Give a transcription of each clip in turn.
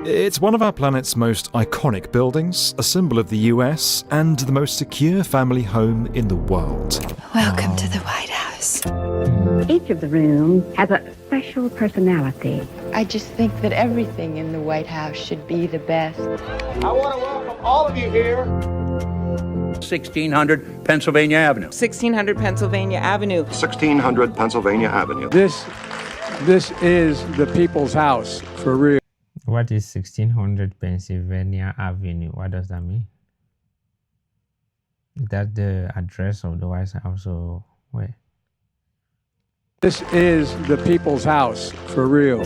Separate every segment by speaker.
Speaker 1: It's one of our planet's most iconic buildings, a symbol of the US, and the most secure family home in the world.
Speaker 2: Welcome to the White House.
Speaker 3: Each of the rooms has a special personality.
Speaker 4: I just think that everything in the White House should be the best.
Speaker 5: I want to welcome all of you here. 1600 Pennsylvania Avenue.
Speaker 6: 1600 Pennsylvania Avenue.
Speaker 7: 1600 Pennsylvania Avenue.
Speaker 8: This is the people's house, for real.
Speaker 9: What is 1600 Pennsylvania Avenue? What does that mean? Is that the address of the White House or where?
Speaker 8: This is the people's house, for real.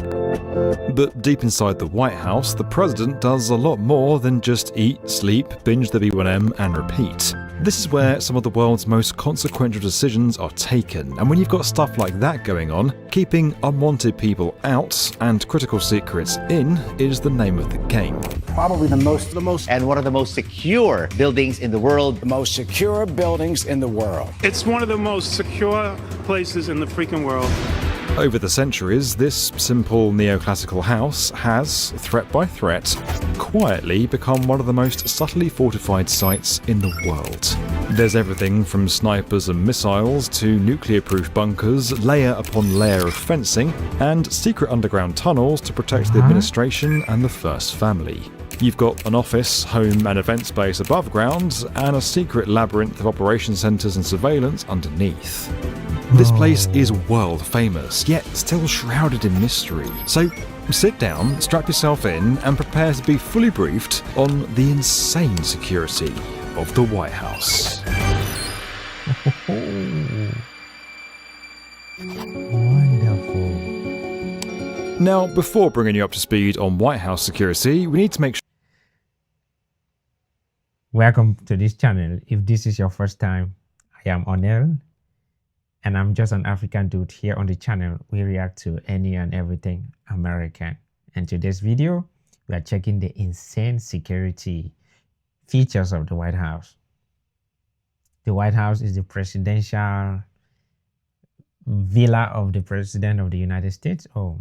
Speaker 1: But deep inside the White House, the president does a lot more than just eat, sleep, binge the B1M and repeat. This is where some of the world's most consequential decisions are taken, and when you've got stuff like that going on, keeping unwanted people out and critical secrets in is the name of the game.
Speaker 10: Probably the most
Speaker 11: and one of the most secure buildings in the world.
Speaker 10: The most secure buildings in the world.
Speaker 12: It's one of the most secure places in the freaking world.
Speaker 1: Over the centuries, this simple neoclassical house has, threat by threat, quietly become one of the most subtly fortified sites in the world. There's everything from snipers and missiles to nuclear-proof bunkers, layer upon layer of fencing, and secret underground tunnels to protect the administration and the first family. You've got an office, home and event space above ground, and a secret labyrinth of operation centres and surveillance underneath. This place is world famous, yet still shrouded in mystery. So sit down, strap yourself in, and prepare to be fully briefed on the insane security of the White House.
Speaker 9: Wonderful.
Speaker 1: Now, before bringing you up to speed on White House security, we need to make sure.
Speaker 9: Welcome to this channel. If this is your first time, I am Onel, and I'm just an African dude. Here on the channel, we react to any and everything American. And today's video, we are checking the insane security features of the White House. The White House is the presidential villa of the President of the United States, or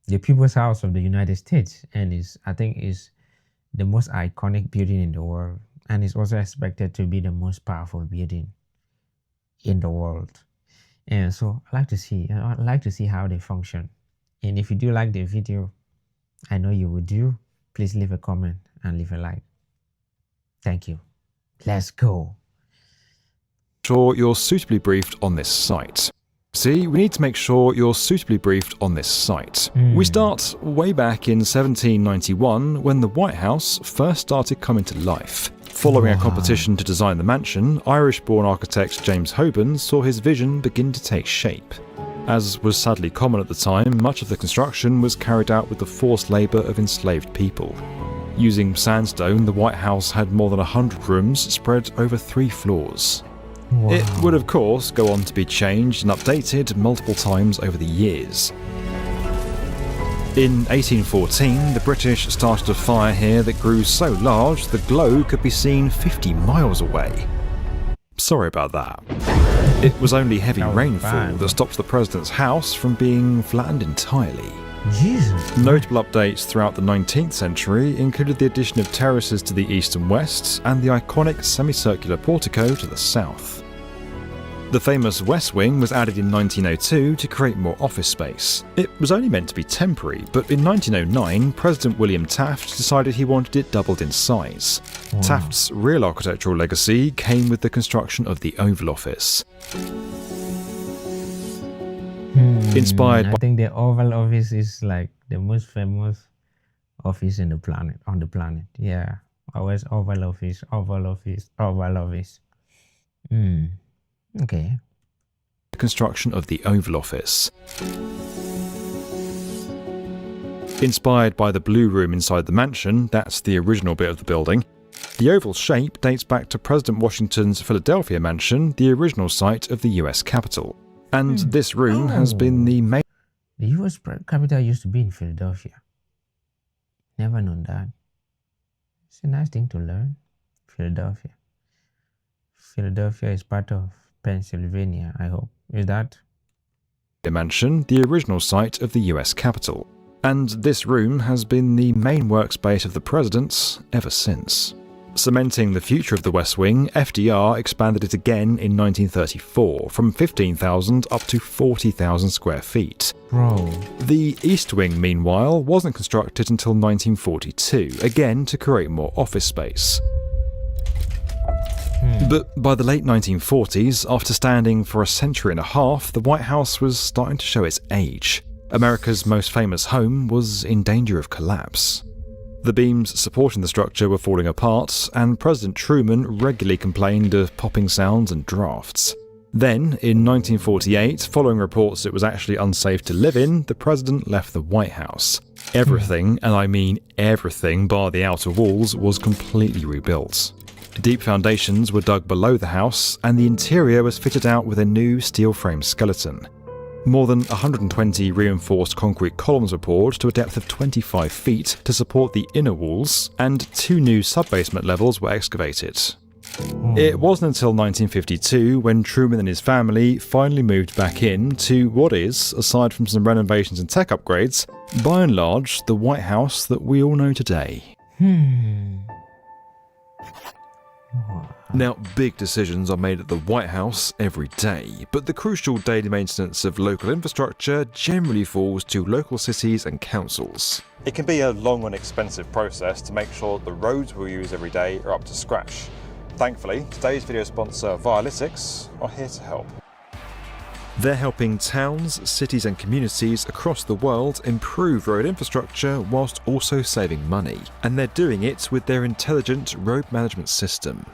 Speaker 9: the People's House of the United States, and I think is the most iconic building in the world, and it's also expected to be the most powerful building in the world. And so I'd like to see how they function. And if you do like the video, I know you would do, please leave a comment and leave a like. Thank you. Let's go.
Speaker 1: Sure you're suitably briefed on this site. See, we need to make sure you're suitably briefed on this site. We start way back in 1791 when the White House first started coming to life. Following a competition to design the mansion, Irish-born architect James Hoban saw his vision begin to take shape. As was sadly common at the time, much of the construction was carried out with the forced labour of enslaved people. Using sandstone, the White House had more than 100 rooms spread over 3 floors.
Speaker 9: Wow.
Speaker 1: It would of course go on to be changed and updated multiple times over the years. In 1814, the British started a fire here that grew so large the glow could be seen 50 miles away. Sorry about that. It was only heavy rainfall that stopped the president's house from being flattened entirely.
Speaker 9: Jesus.
Speaker 1: Notable updates throughout the 19th century included the addition of terraces to the east and west, and the iconic semicircular portico to the south. The famous West Wing was added in 1902 to create more office space. It was only meant to be temporary, but in 1909, President William Taft decided he wanted it doubled in size.
Speaker 9: Wow.
Speaker 1: Taft's real architectural legacy came with the construction of the Oval Office. Inspired
Speaker 9: I think the Oval Office is like the most famous office on the planet. Yeah, always Oval Office, Oval Office, Oval Office. Okay.
Speaker 1: The construction of the Oval Office. Inspired by the Blue Room inside the mansion, that's the original bit of the building, the oval shape dates back to President Washington's Philadelphia mansion, the original site of the US Capitol. And this room has been the main...
Speaker 9: The US capital used to be in Philadelphia. Never known that. It's a nice thing to learn. Philadelphia. Philadelphia is part of Pennsylvania, I hope. Is that?
Speaker 1: mansion, the original site of the US Capitol. and this room has been the main workspace of the presidents ever since. Cementing the future of the West Wing, FDR expanded it again in 1934 from 15,000 up to 40,000 square feet.
Speaker 9: Bro.
Speaker 1: The East Wing, meanwhile, wasn't constructed until 1942, again to create more office space. But by the late 1940s, after standing for a century and a half, the White House was starting to show its age. America's most famous home was in danger of collapse. The beams supporting the structure were falling apart, and President Truman regularly complained of popping sounds and drafts. Then, in 1948, following reports it was actually unsafe to live in, the president left the White House. Everything, and I mean everything bar the outer walls, was completely rebuilt. Deep foundations were dug below the house, and the interior was fitted out with a new steel frame skeleton. More than 120 reinforced concrete columns were poured to a depth of 25 feet to support the inner walls, and 2 new sub-basement levels were excavated. It wasn't until 1952 when Truman and his family finally moved back in to what is, aside from some renovations and tech upgrades, by and large the White House that we all know today. Now, big decisions are made at the White House every day, but the crucial daily maintenance of local infrastructure generally falls to local cities and councils. It can be a long and expensive process to make sure that the roads we use every day are up to scratch. Thankfully, today's video sponsor, Aboutirait, are here to help. They're helping towns, cities and communities across the world improve road infrastructure whilst also saving money. And they're doing it with their intelligent road management system.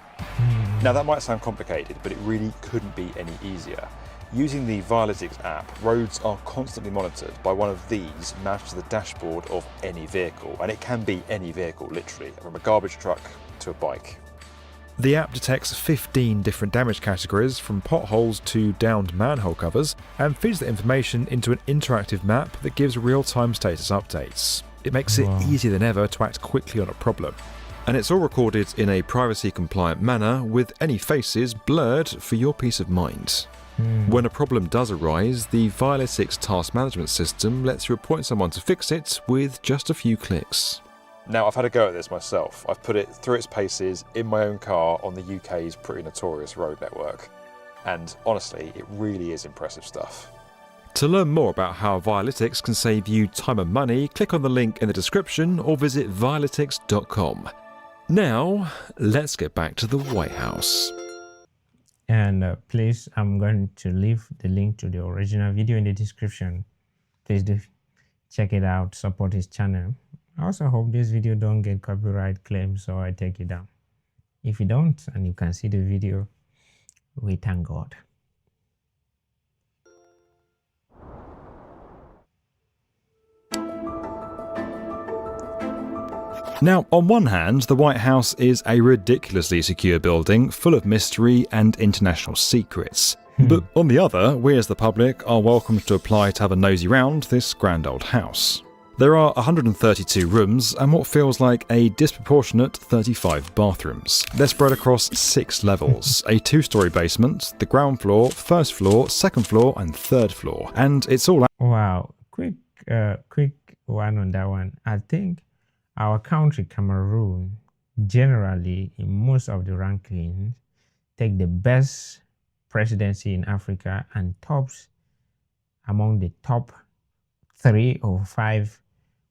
Speaker 1: Now that might sound complicated, but it really couldn't be any easier. Using the Aboutirait app, roads are constantly monitored by one of these mounted to the dashboard of any vehicle. And it can be any vehicle, literally, from a garbage truck to a bike. The app detects 15 different damage categories, from potholes to downed manhole covers, and feeds the information into an interactive map that gives real-time status updates. It makes it easier than ever to act quickly on a problem. And it's all recorded in a privacy-compliant manner, with any faces blurred for your peace of mind. When a problem does arise, the Aboutirait task management system lets you appoint someone to fix it with just a few clicks. Now, I've had a go at this myself. I've put it through its paces in my own car on the UK's pretty notorious road network. And honestly, it really is impressive stuff. To learn more about how Aboutirait can save you time and money, click on the link in the description or visit aboutirait.com. Now, let's get back to the White House.
Speaker 9: And please, I'm going to leave the link to the original video in the description. Please do check it out, support his channel. I also hope this video don't get copyright claims, so I take it down. If you don't, and you can see the video, we thank God.
Speaker 1: Now, on one hand, the White House is a ridiculously secure building full of mystery and international secrets. But on the other, we as the public are welcome to apply to have a nosy round this grand old house. There are 132 rooms and what feels like a disproportionate 35 bathrooms. They're spread across 6 levels, a 2-story basement, the ground floor, first floor, second floor and third floor. And it's all...
Speaker 9: Wow, quick one on that one. I think our country, Cameroon, generally in most of the rankings, take the best presidency in Africa and tops among the top 3 or 5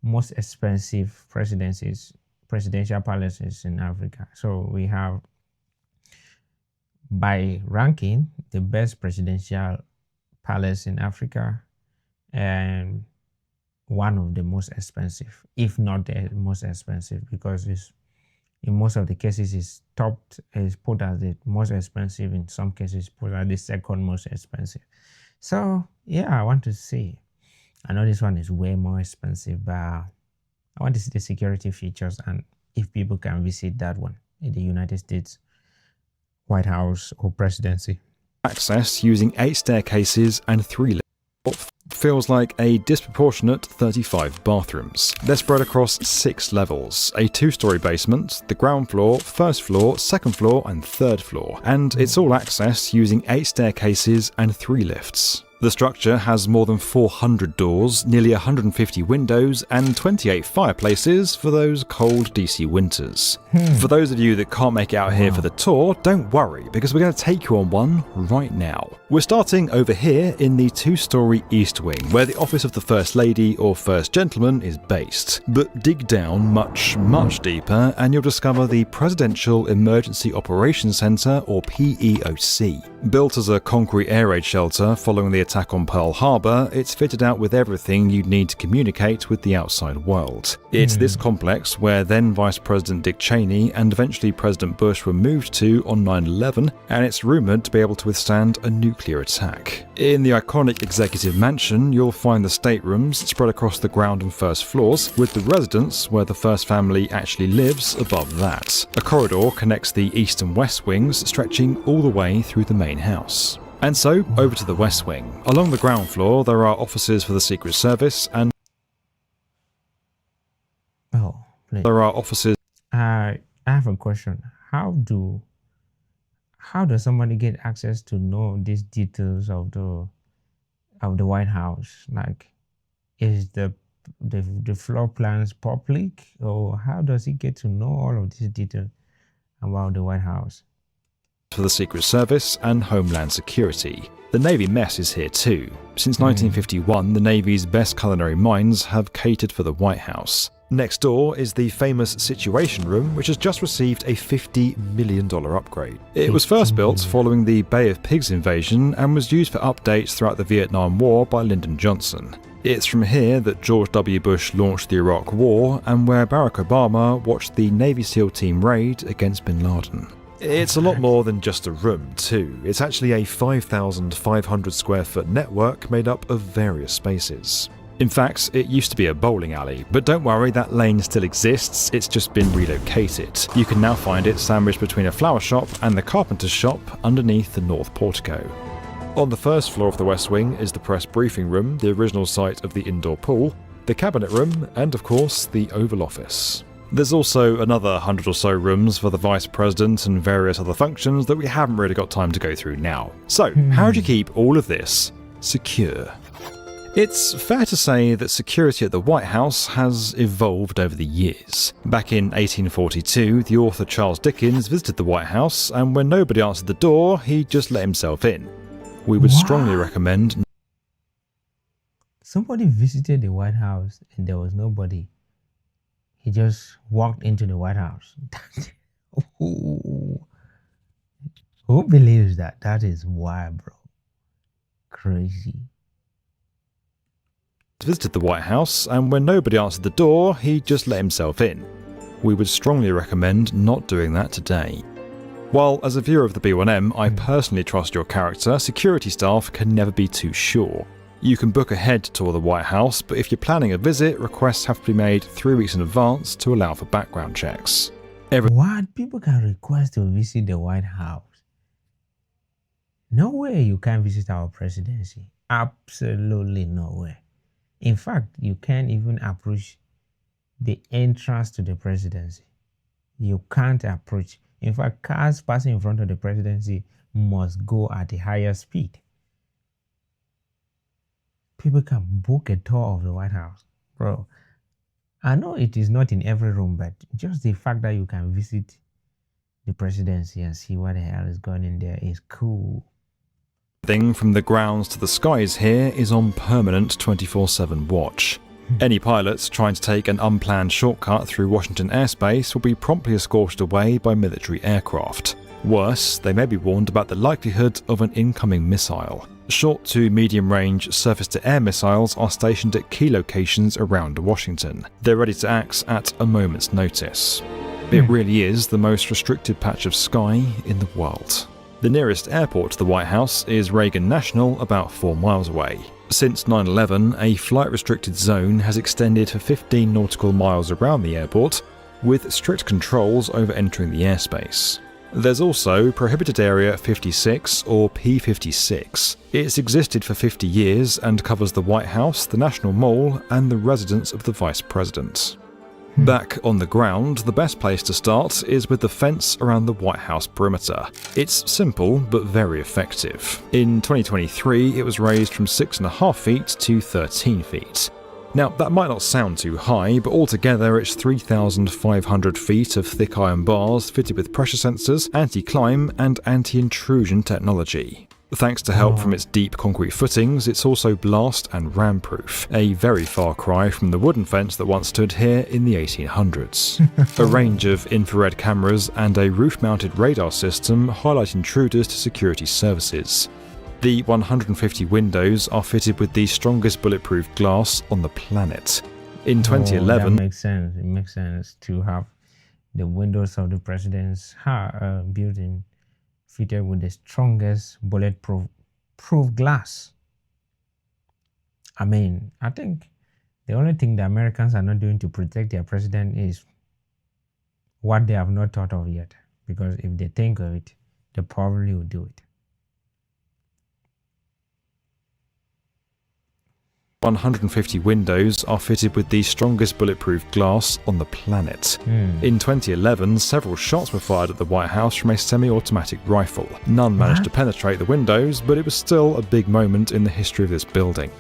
Speaker 9: most expensive presidential palaces in Africa. So we have, by ranking, the best presidential palace in Africa and one of the most expensive, if not the most expensive, because it's, in most of the cases is put as the most expensive, in some cases put as the second most expensive. So yeah, I want to see. I know this one is way more expensive, but I want to see the security features and if people can visit that one in the United States White House or presidency.
Speaker 1: Access using 8 staircases and 3 levels. Feels like a disproportionate 35 bathrooms. They're spread across 6 levels, a 2-story basement, the ground floor, first floor, second floor and third floor. And it's all accessed using 8 staircases and 3 lifts. The structure has more than 400 doors, nearly 150 windows, and 28 fireplaces for those cold DC winters. For those of you that can't make it out here for the tour, don't worry, because we're going to take you on one right now. We're starting over here in the 2-story East Wing, where the office of the First Lady or First Gentleman is based. But dig down much, much deeper, and you'll discover the Presidential Emergency Operations Center, or PEOC. Built as a concrete air raid shelter following the attack on Pearl Harbor, it's fitted out with everything you'd need to communicate with the outside world. It's this complex where then Vice President Dick Cheney and eventually President Bush were moved to on 9/11, and it's rumoured to be able to withstand a nuclear attack. In the iconic Executive Mansion, you'll find the staterooms spread across the ground and first floors, with the residence where the First Family actually lives above that. A corridor connects the East and West Wings, stretching all the way through the main house. And so, over to the West Wing. Along the ground floor, there are offices for the Secret Service and there are offices.
Speaker 9: I have a question. How does somebody get access to know these details of the White House? Like, is the floor plans public, or how does he get to know all of these details about the White House?
Speaker 1: For the Secret Service and Homeland Security. The Navy mess is here too. Since 1951, the Navy's best culinary minds have catered for the White House. Next door is the famous Situation Room, which has just received a $50 million upgrade. It was first built following the Bay of Pigs invasion and was used for updates throughout the Vietnam War by Lyndon Johnson. It's from here that George W. Bush launched the Iraq War and where Barack Obama watched the Navy SEAL team raid against bin Laden. It's a lot more than just a room, too. It's actually a 5,500 square foot network made up of various spaces. In fact, it used to be a bowling alley, but don't worry, that lane still exists, it's just been relocated. You can now find it sandwiched between a flower shop and the carpenter's shop underneath the north portico. On the first floor of the West Wing is the press briefing room, the original site of the indoor pool, the cabinet room, and of course, the Oval Office. There's also another 100 or so rooms for the Vice President and various other functions that we haven't really got time to go through now. So, how do you keep all of this secure? It's fair to say that security at the White House has evolved over the years. Back in 1842, the author Charles Dickens visited the White House, and when nobody answered the door, he just let himself in. We would strongly recommend...
Speaker 9: Somebody visited the White House and there was nobody. He just walked into the White House. Who believes that? That is wild, bro. Crazy.
Speaker 1: Visited the White House, and when nobody answered the door, he just let himself in. We would strongly recommend not doing that today. While as a viewer of the B1M, I personally trust your character, security staff can never be too sure. You can book ahead to tour the White House, but if you're planning a visit, requests have to be made 3 weeks in advance to allow for background checks.
Speaker 9: What? People can request to visit the White House? No way you can visit our presidency. Absolutely no way. In fact, you can't even approach the entrance to the presidency. You can't approach. In fact, cars passing in front of the presidency must go at a higher speed. People can book a tour of the White House. Bro, I know it is not in every room, but just the fact that you can visit the presidency and see what the hell is going in there is cool.
Speaker 1: Everything from the grounds to the skies here is on permanent 24/7 watch. Any pilots trying to take an unplanned shortcut through Washington airspace will be promptly escorted away by military aircraft. Worse, they may be warned about the likelihood of an incoming missile. Short to medium-range surface-to-air missiles are stationed at key locations around Washington. They're ready to act at a moment's notice. It really is the most restricted patch of sky in the world. The nearest airport to the White House is Reagan National, about 4 miles away. Since 9/11, a flight-restricted zone has extended for 15 nautical miles around the airport, with strict controls over entering the airspace. There's also Prohibited Area 56, or P56. It's existed for 50 years and covers the White House, the National Mall, and the residence of the Vice President. Back on the ground, the best place to start is with the fence around the White House perimeter. It's simple but very effective. In 2023, it was raised from 6.5 feet to 13 feet. Now, that might not sound too high, but altogether it's 3,500 feet of thick iron bars fitted with pressure sensors, anti-climb and anti-intrusion technology. Thanks to help from its deep concrete footings, it's also blast and ram-proof, a very far cry from the wooden fence that once stood here in the 1800s. A range of infrared cameras and a roof-mounted radar system highlight intruders to security services. The 150 windows are fitted with the strongest bulletproof glass on the planet. In 2011,
Speaker 9: that makes sense. It makes sense to have the windows of the president's building fitted with the strongest bulletproof glass. I mean, I think the only thing the Americans are not doing to protect their president is what they have not thought of yet. Because if they think of it, they probably will do it.
Speaker 1: 150 windows are fitted with the strongest bulletproof glass on the planet. In 2011, several shots were fired at the White House from a semi-automatic rifle. None managed to penetrate the windows, but it was still a big moment in the history of this building.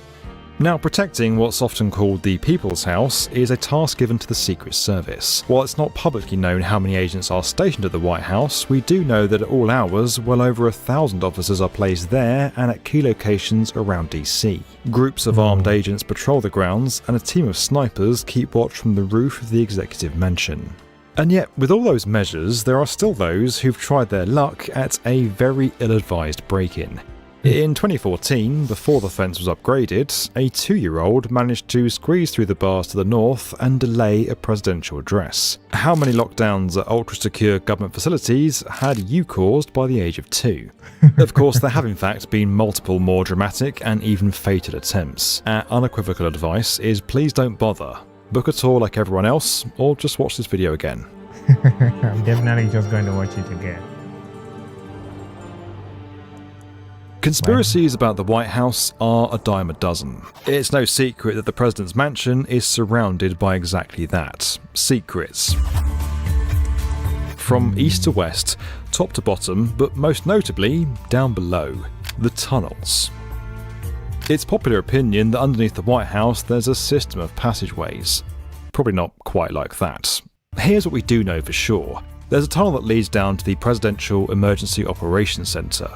Speaker 1: Now, protecting what's often called the People's House is a task given to the Secret Service. While it's not publicly known how many agents are stationed at the White House, we do know that at all hours, well over 1,000 officers are placed there and at key locations around DC. Groups of armed agents patrol the grounds, and a team of snipers keep watch from the roof of the executive mansion. And yet, with all those measures, there are still those who've tried their luck at a very ill-advised break-in. In 2014, before the fence was upgraded, a 2-year-old managed to squeeze through the bars to the north and delay a presidential address. How many lockdowns at ultra-secure government facilities had you caused by the age of 2? Of course, there have in fact been multiple more dramatic and even fatal attempts. Our unequivocal advice is please don't bother. Book a tour like everyone else, or just watch this video again.
Speaker 9: I'm definitely just going to watch it again.
Speaker 1: Conspiracies about the White House are a dime a dozen. It's no secret that the president's mansion is surrounded by exactly that. Secrets. From east to west, top to bottom, but most notably, down below, the tunnels. It's popular opinion that underneath the White House there's a system of passageways. Probably not quite like that. Here's what we do know for sure. There's a tunnel that leads down to the Presidential Emergency Operations Center.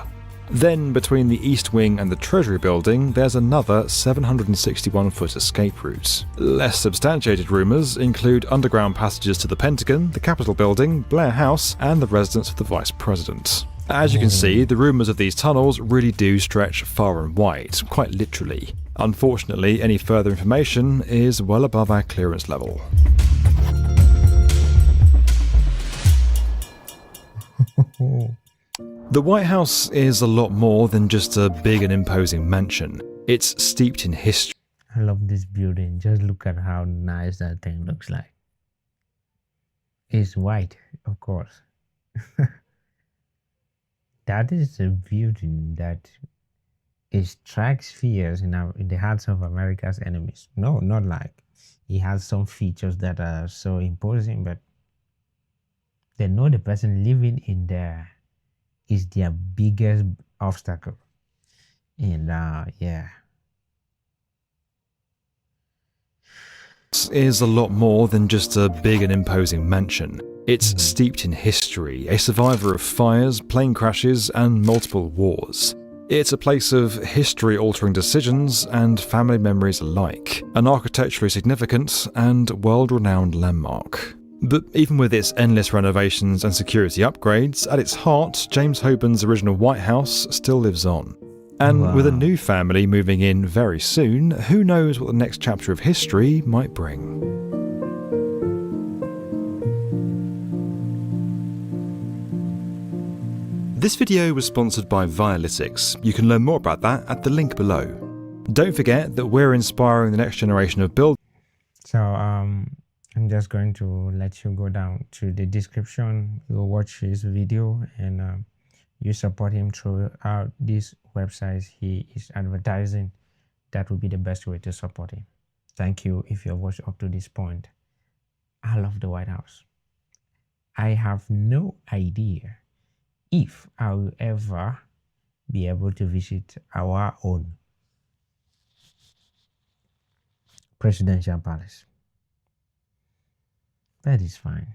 Speaker 1: Then, between the East Wing and the Treasury Building, there's another 761-foot escape route. Less substantiated rumours include underground passages to the Pentagon, the Capitol Building, Blair House, and the residence of the Vice President. As you can see, the rumours of these tunnels really do stretch far and wide, quite literally. Unfortunately, any further information is well above our clearance level. The White House is a lot more than just a big and imposing mansion. It's steeped in history.
Speaker 9: I love this building. Just look at how nice that thing looks like. It's white, of course. That is a building that strikes fears in the hearts of America's enemies. No, not like it has some features that are so imposing, but they know the person living in there is their biggest obstacle. And yeah.
Speaker 1: Is a lot more than just a big and imposing mansion. It's steeped in history, a survivor of fires, plane crashes, and multiple wars. It's a place of history-altering decisions and family memories alike, an architecturally significant and world-renowned landmark. But even with its endless renovations and security upgrades, at its heart, James Hoburn's original White House still lives on. And with a new family moving in very soon, who knows what the next chapter of history might bring. This video was sponsored by Vialytics. You can learn more about that at the link below. Don't forget that we're inspiring the next generation of builders.
Speaker 9: So I'm just going to let you go down to the description. You'll watch his video and you support him throughout these websites he is advertising. That would be the best way to support him. Thank you if you have watched up to this point. I love the White House. I have no idea if I will ever be able to visit our own presidential palace. That is fine.